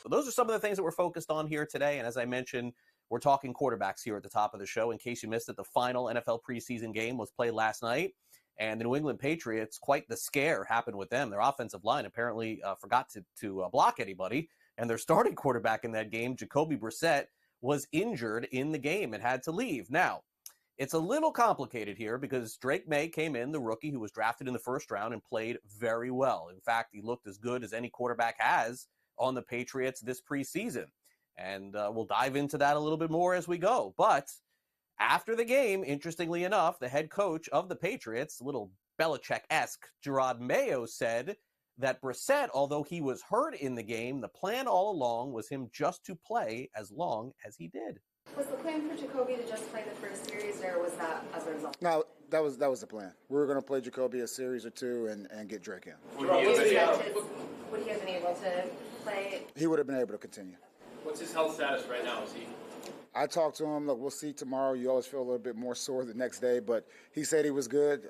So those are some of the things that we're focused on here today. And as I mentioned, we're talking quarterbacks here at the top of the show. In case you missed it, the final NFL preseason game was played last night. And the New England Patriots, quite the scare happened with them. Their offensive line apparently forgot to block anybody. And their starting quarterback in that game, Jacoby Brissett, was injured in the game and had to leave. Now, it's a little complicated here because Drake May came in, the rookie who was drafted in the first round, and played very well. In fact, he looked as good as any quarterback has on the Patriots this preseason. And we'll dive into that a little bit more as we go. But after the game, interestingly enough, the head coach of the Patriots, a little Belichick-esque, Gerard Mayo, said that Brissett, although he was hurt in the game, the plan all along was him just to play as long as he did. Was the plan for Jacoby to just play the first series, or was that as a result? No, that was the plan. We were going to play Jacoby a series or two and get Drake in. Would he have been able to play? He would have been able to continue. What's his health status right now? Is he? I talked to him. Look, we'll see tomorrow. You always feel a little bit more sore the next day, but he said he was good.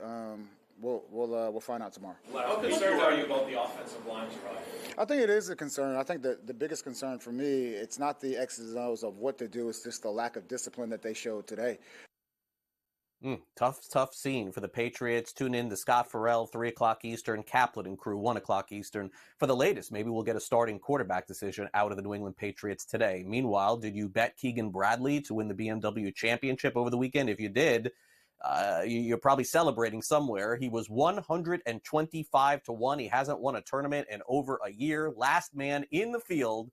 We'll find out tomorrow. How concerned are you about the offensive line, Gerard? I think it is a concern. I think that the biggest concern for me, it's not the X's and O's of what to do. It's just the lack of discipline that they showed today. Tough scene for the Patriots. Tune in to Scott Farrell, 3 o'clock Eastern, Kaplan and crew, 1 o'clock Eastern, for the latest. Maybe we'll get a starting quarterback decision out of the New England Patriots today. Meanwhile, did you bet Keegan Bradley to win the BMW championship over the weekend? If you did, you're probably celebrating somewhere. He was 125-1. He hasn't won a tournament in over a year. Last man in the field.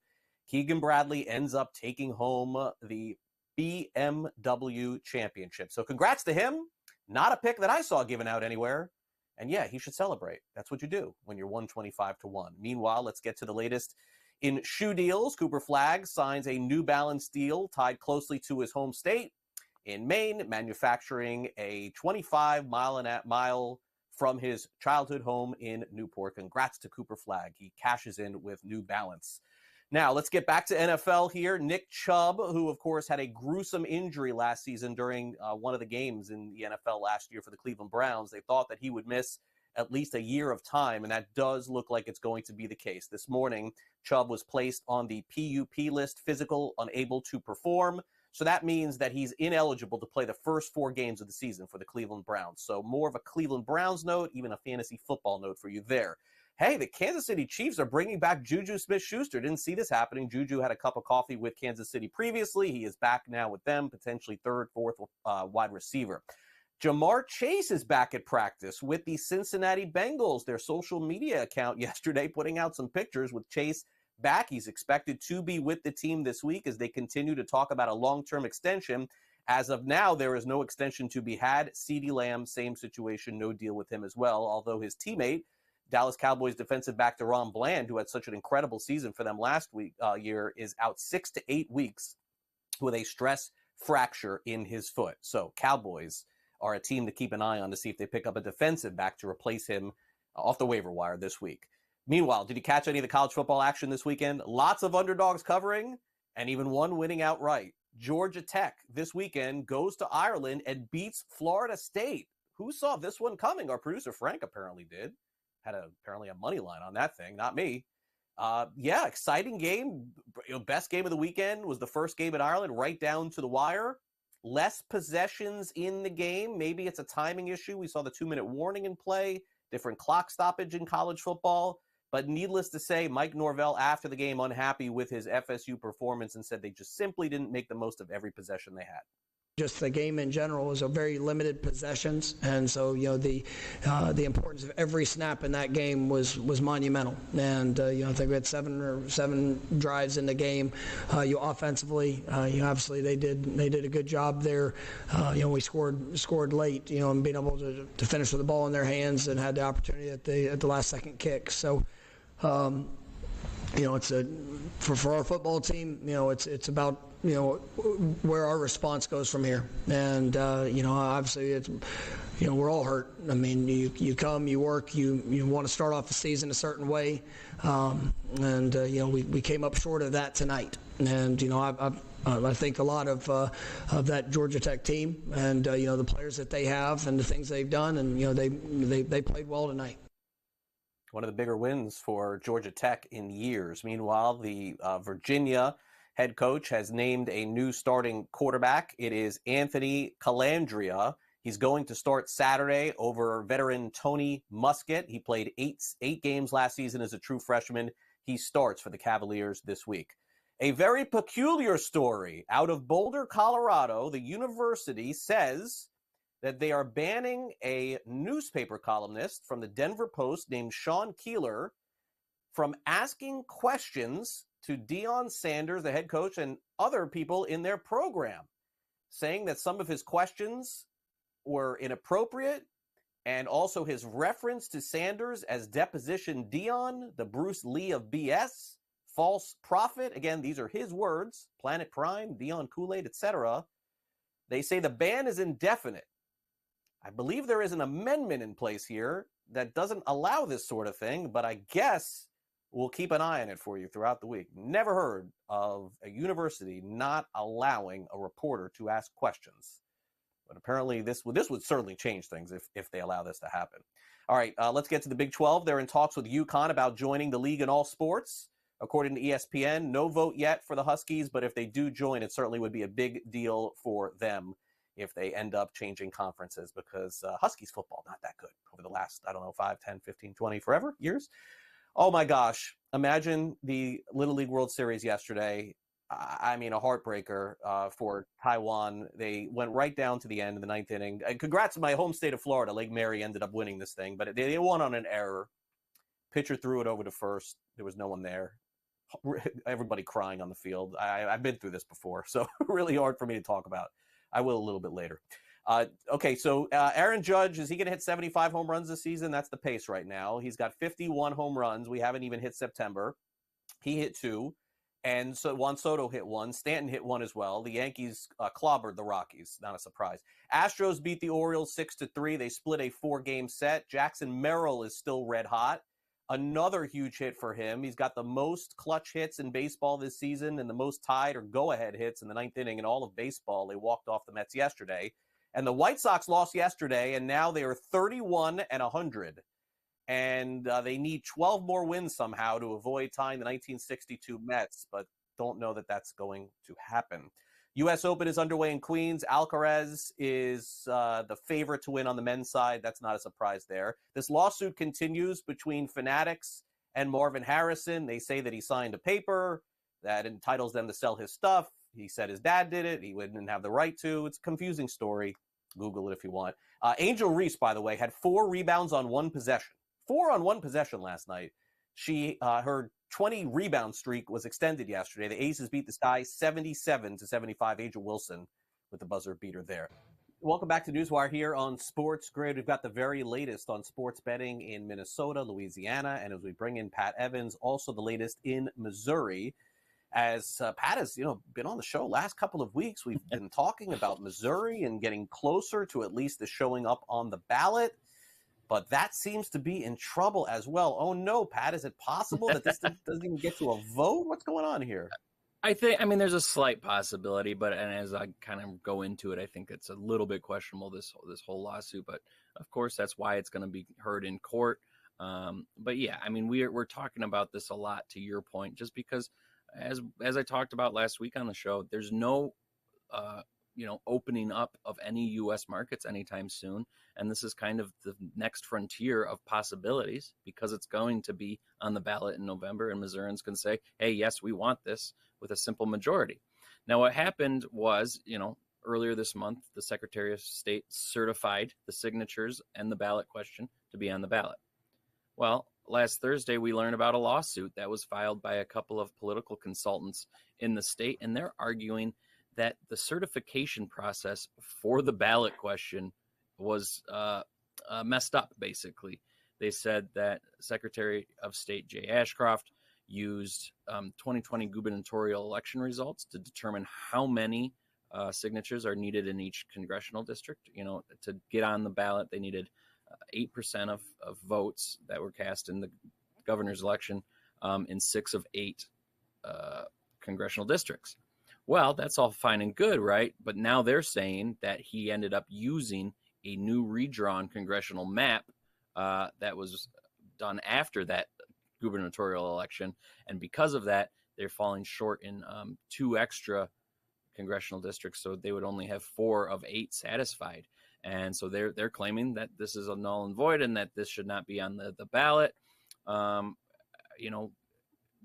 Keegan Bradley ends up taking home the BMW championship. So congrats to him. Not a pick that I saw given out anywhere. And yeah, he should celebrate. That's what you do when you're 125-1. Meanwhile, let's get to the latest in shoe deals. Cooper Flagg signs a New Balance deal tied closely to his home state in Maine, manufacturing a 25-mile from his childhood home in Newport. Congrats to Cooper Flagg. He cashes in with New Balance. Now, let's get back to NFL here. Nick Chubb, who, of course, had a gruesome injury last season during one of the games in the NFL last year for the Cleveland Browns. They thought that he would miss at least a year of time, and that does look like it's going to be the case. This morning, Chubb was placed on the PUP list, physical, unable to perform. So that means that he's ineligible to play the first 4 games of the season for the Cleveland Browns. So more of a Cleveland Browns note, even a fantasy football note for you there. Hey, the Kansas City Chiefs are bringing back Juju Smith-Schuster. Didn't see this happening. Juju had a cup of coffee with Kansas City previously. He is back now with them, potentially 3rd, 4th wide receiver. Jamar Chase is back at practice with the Cincinnati Bengals. Their social media account yesterday putting out some pictures with Chase back. He's expected to be with the team this week as they continue to talk about a long-term extension. As of now, there is no extension to be had. CeeDee Lamb, same situation, no deal with him as well, although his teammate, Dallas Cowboys defensive back DaRon Bland, who had such an incredible season for them last year, is out 6 to 8 weeks with a stress fracture in his foot. So Cowboys are a team to keep an eye on to see if they pick up a defensive back to replace him off the waiver wire this week. Meanwhile, did you catch any of the college football action this weekend? Lots of underdogs covering, and even one winning outright. Georgia Tech this weekend goes to Ireland and beats Florida State. Who saw this one coming? Our producer Frank apparently did. Had apparently a money line on that thing, not me. Yeah, exciting game. Best game of the weekend was the first game in Ireland, right down to the wire. Less possessions in the game. Maybe it's a timing issue. We saw the 2-minute warning in play, different clock stoppage in college football. But needless to say, Mike Norvell, after the game, unhappy with his FSU performance and said they just simply didn't make the most of every possession they had. Just the game in general was a very limited possessions, and so the importance of every snap in that game was monumental. And I think we had seven drives in the game. Offensively, obviously they did a good job there. We scored late, and being able to finish with the ball in their hands and had the opportunity at the last second kick. So. It's for our football team. It's about where our response goes from here. And obviously it's we're all hurt. I mean, you come, you work, you want to start off the season a certain way, and we came up short of that tonight. And I think a lot of that Georgia Tech team and the players that they have and the things they've done, and they played well tonight. One of the bigger wins for Georgia Tech in years. Meanwhile, the Virginia head coach has named a new starting quarterback. It is Anthony Calandria. He's going to start Saturday over veteran Tony Muskett. He played eight games last season as a true freshman. He starts for the Cavaliers this week. A very peculiar story out of Boulder, Colorado. The university says that they are banning a newspaper columnist from the Denver Post named Sean Keeler from asking questions to Deion Sanders, the head coach, and other people in their program, saying that some of his questions were inappropriate, and also his reference to Sanders as deposition Deion, the Bruce Lee of BS, false prophet. Again, these are his words, Planet Prime, Deion Kool-Aid, etc. They say the ban is indefinite. I believe there is an amendment in place here that doesn't allow this sort of thing, but I guess we'll keep an eye on it for you throughout the week. Never heard of a university not allowing a reporter to ask questions. But apparently this would certainly change things if they allow this to happen. All right, let's get to the Big 12. They're in talks with UConn about joining the league in all sports. According to ESPN, no vote yet for the Huskies, but if they do join, it certainly would be a big deal for them if they end up changing conferences, because Huskies football, not that good over the last, 5, 10, 15, 20, forever years. Oh my gosh. Imagine the Little League World Series yesterday. I mean, a heartbreaker for Taiwan. They went right down to the end of the ninth inning. Congrats to my home state of Florida. Lake Mary ended up winning this thing, but they won on an error. Pitcher threw it over to first. There was no one there. Everybody crying on the field. I've been through this before, so really hard for me to talk about. I will a little bit later. Okay, so Aaron Judge, is he going to hit 75 home runs this season? That's the pace right now. He's got 51 home runs. We haven't even hit September. He hit 2, and so Juan Soto hit 1. Stanton hit 1 as well. The Yankees clobbered the Rockies. Not a surprise. Astros beat the Orioles 6-3. They split a 4-game set. Jackson Merrill is still red hot. Another huge hit for him. He's got the most clutch hits in baseball this season and the most tied or go-ahead hits in the ninth inning in all of baseball. They walked off the Mets yesterday. And the White Sox lost yesterday, and now they are 31-100. And they need 12 more wins somehow to avoid tying the 1962 Mets, but don't know that that's going to happen. U.S. Open is underway in Queens. Alcaraz is the favorite to win on the men's side. That's not a surprise there. This lawsuit continues between Fanatics and Marvin Harrison. They say that he signed a paper that entitles them to sell his stuff. He said his dad did it. He wouldn't have the right to. It's a confusing story. Google it if you want. Angel Reese, by the way, had 4 rebounds on 1 possession. 4 on 1 possession last night. Her 20 rebound streak was extended yesterday. The Aces beat the Sky 77-75. Angel Wilson with the buzzer beater there. Welcome back to Newswire here on SportsGrid. We've got the very latest on sports betting in Minnesota, Louisiana, and as we bring in Pat Evans, also the latest in Missouri. As Pat has, been on the show last couple of weeks, we've been talking about Missouri and getting closer to at least the showing up on the ballot. But that seems to be in trouble as well. Oh, no, Pat, is it possible that this doesn't even get to a vote? What's going on here? I mean, there's a slight possibility, and as I kind of go into it, I think it's a little bit questionable, this whole lawsuit. But, of course, that's why it's going to be heard in court. But, yeah, I mean, we're talking about this a lot, to your point, just because, as I talked about last week on the show, there's no opening up of any U.S. markets anytime soon. And this is kind of the next frontier of possibilities, because it's going to be on the ballot in November, and Missourians can say, hey, yes, we want this, with a simple majority. Now, what happened was, earlier this month, the Secretary of State certified the signatures and the ballot question to be on the ballot. Well, last Thursday, we learned about a lawsuit that was filed by a couple of political consultants in the state, and they're arguing that the certification process for the ballot question was messed up, basically. They said that Secretary of State Jay Ashcroft used 2020 gubernatorial election results to determine how many signatures are needed in each congressional district. To get on the ballot, they needed 8% of votes that were cast in the governor's election in 6 of 8 congressional districts. Well, that's all fine and good, right? But now they're saying that he ended up using a new redrawn congressional map that was done after that gubernatorial election. And because of that, they're falling short in 2 extra congressional districts. So they would only have 4 of 8 satisfied. And so they're claiming that this is a null and void and that this should not be on the ballot.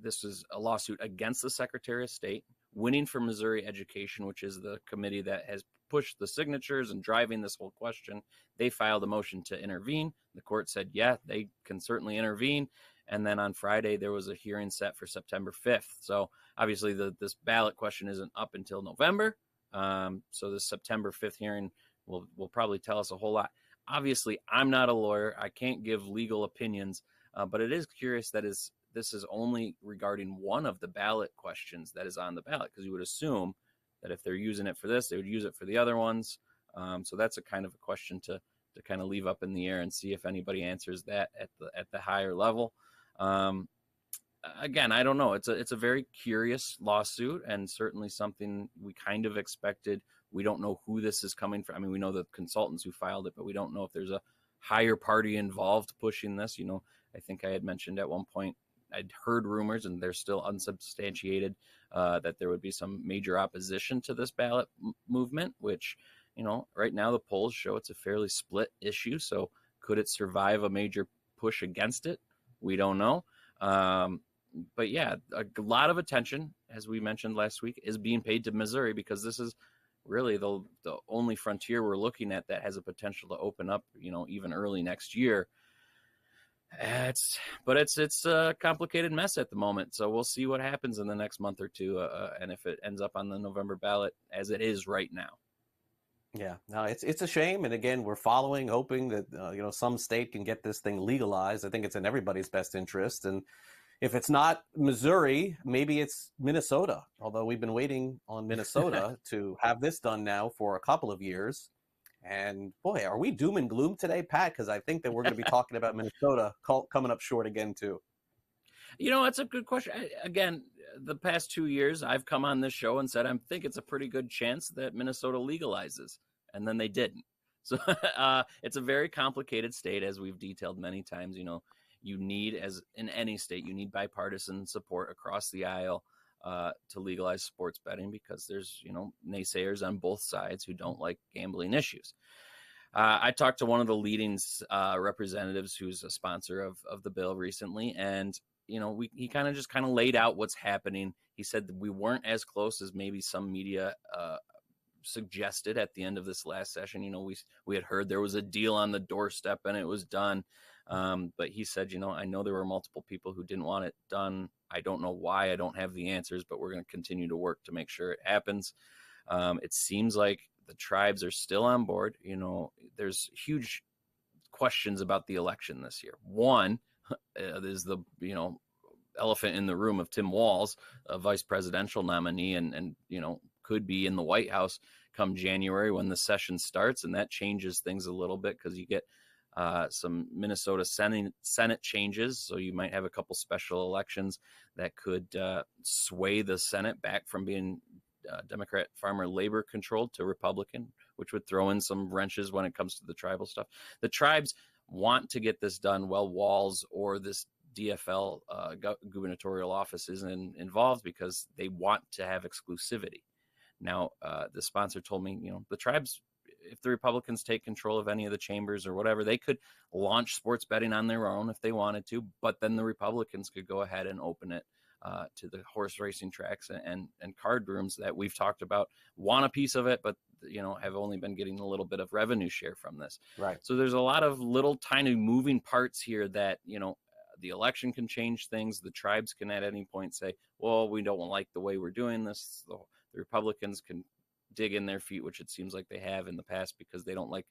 This is a lawsuit against the Secretary of State, winning for Missouri Education, which is the committee that has pushed the signatures and driving this whole question. They filed a motion to intervene. The court said, yeah, they can certainly intervene. And then on Friday, there was a hearing set for September 5th. So obviously this ballot question isn't up until November. So the September 5th hearing will probably tell us a whole lot. Obviously, I'm not a lawyer. I can't give legal opinions, but it is curious that this is only regarding one of the ballot questions that is on the ballot, because you would assume that if they're using it for this, they would use it for the other ones. So that's a kind of a question to kind of leave up in the air and see if anybody answers that at the higher level. Again, I don't know. It's a very curious lawsuit, and certainly something we kind of expected. We don't know who this is coming from. I mean, we know the consultants who filed it, but we don't know if there's a higher party involved pushing this. I think I had mentioned at one point, I'd heard rumors, and they're still unsubstantiated, that there would be some major opposition to this ballot movement, which, right now the polls show it's a fairly split issue. So could it survive a major push against it? We don't know. But yeah, a lot of attention, as we mentioned last week, is being paid to Missouri, because this is really the only frontier we're looking at that has a potential to open up, even early next year. It's a complicated mess at the moment. So we'll see what happens in the next month or two, and if it ends up on the November ballot as it is right now. Yeah, no, it's a shame. And again, we're following, hoping that, some state can get this thing legalized. I think it's in everybody's best interest. And if it's not Missouri, maybe it's Minnesota, although we've been waiting on Minnesota to have this done now for a couple of years. And boy, are we doom and gloom today, Pat? Because I think that we're going to be talking about Minnesota coming up short again, too. That's a good question. Again, the past 2 years, I've come on this show and said I think it's a pretty good chance that Minnesota legalizes, and then they didn't. So it's a very complicated state, as we've detailed many times. You need, as in any state, you need bipartisan support across the aisle to legalize sports betting, because there's, naysayers on both sides who don't like gambling issues. I talked to one of the leading representatives who's a sponsor of the bill recently, and he kind of laid out what's happening. He said that we weren't as close as maybe some media suggested at the end of this last session. We had heard there was a deal on the doorstep and it was done. But he said, I know there were multiple people who didn't want it done. I don't know why. I don't have the answers, but we're going to continue to work to make sure it happens. It seems like the tribes are still on board. There's huge questions about the election this year. One, there's the, elephant in the room of Tim Walz, a vice presidential nominee, and could be in the White House come January when the session starts. And that changes things a little bit, because you get some Minnesota Senate changes. So you might have a couple special elections that could sway the Senate back from being Democrat farmer labor controlled to Republican, which would throw in some wrenches when it comes to the tribal stuff. The tribes want to get this done while Walz or this DFL gubernatorial office isn't involved, because they want to have exclusivity. Now, the sponsor told me, the tribes, if the Republicans take control of any of the chambers or whatever, they could launch sports betting on their own if they wanted to, but then the Republicans could go ahead and open it to the horse racing tracks and card rooms that we've talked about, want a piece of it, but have only been getting a little bit of revenue share from this. Right. So there's a lot of little tiny moving parts here that, the election can change things. The tribes can at any point say, well, we don't like the way we're doing this. The Republicans can dig in their feet, which it seems like they have in the past, because they don't like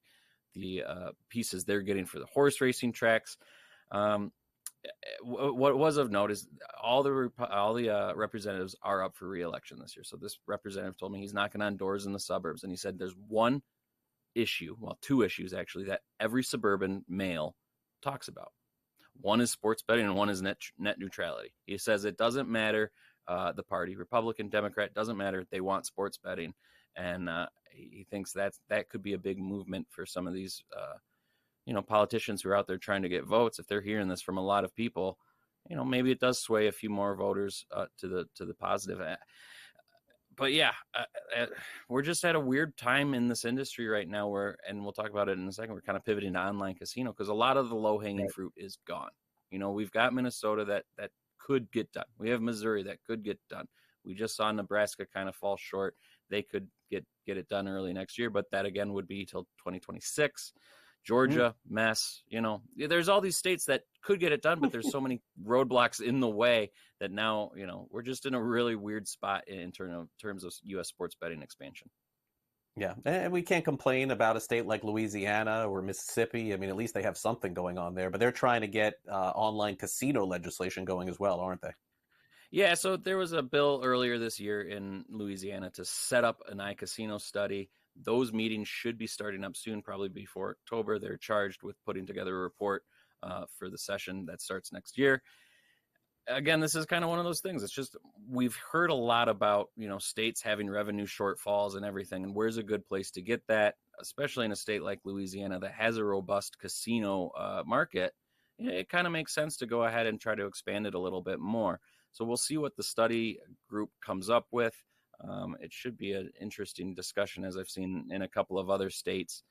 the pieces they're getting for the horse racing tracks. What was of note is all the representatives are up for re-election this year. So this representative told me he's knocking on doors in the suburbs, and he said there's one issue, well, 2 issues actually, that every suburban male talks about. One is sports betting, and one is net neutrality. He says it doesn't matter the party, Republican, Democrat, doesn't matter. They want sports betting, and he thinks that could be a big movement for some of these politicians who are out there trying to get votes, if they're hearing this from a lot of people, maybe it does sway a few more voters to the positive. But yeah, we're just at a weird time in this industry right now and we'll talk about it in a second, we're kind of pivoting to online casino because a lot of the low-hanging fruit is gone. We've got Minnesota that could get done. We have Missouri that could get done. We just saw Nebraska kind of fall short. They could get it done early next year, but that again would be till 2026. Georgia, mess, there's all these states that could get it done, but there's so many roadblocks in the way that now, we're just in a really weird spot in terms of U.S. sports betting expansion. Yeah, and we can't complain about a state like Louisiana or Mississippi. I mean, at least they have something going on there, but they're trying to get online casino legislation going as well, aren't they? Yeah, so there was a bill earlier this year in Louisiana to set up an iCasino study. Those meetings should be starting up soon, probably before October. They're charged with putting together a report for the session that starts next year. Again, this is kind of one of those things. It's just we've heard a lot about, states having revenue shortfalls and everything. And where's a good place to get that, especially in a state like Louisiana that has a robust casino market? It kind of makes sense to go ahead and try to expand it a little bit more. So we'll see what the study group comes up with. It should be an interesting discussion, as I've seen in a couple of other states.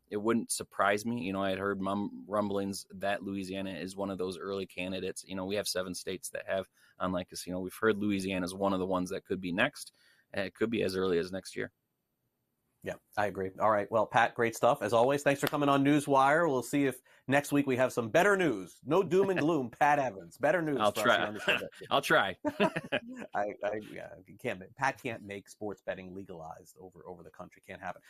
It wouldn't surprise me. I had heard rumblings that Louisiana is one of those early candidates. We have 7 states that have online casino. We've heard Louisiana is one of the ones that could be next. It could be as early as next year. Yeah, I agree. All right. Well, Pat, great stuff. As always, thanks for coming on Newswire. We'll see if next week we have some better news. No doom and gloom, Pat Evans. Better news. I'll try. I'll try. Pat can't make sports betting legalized over the country. Can't happen.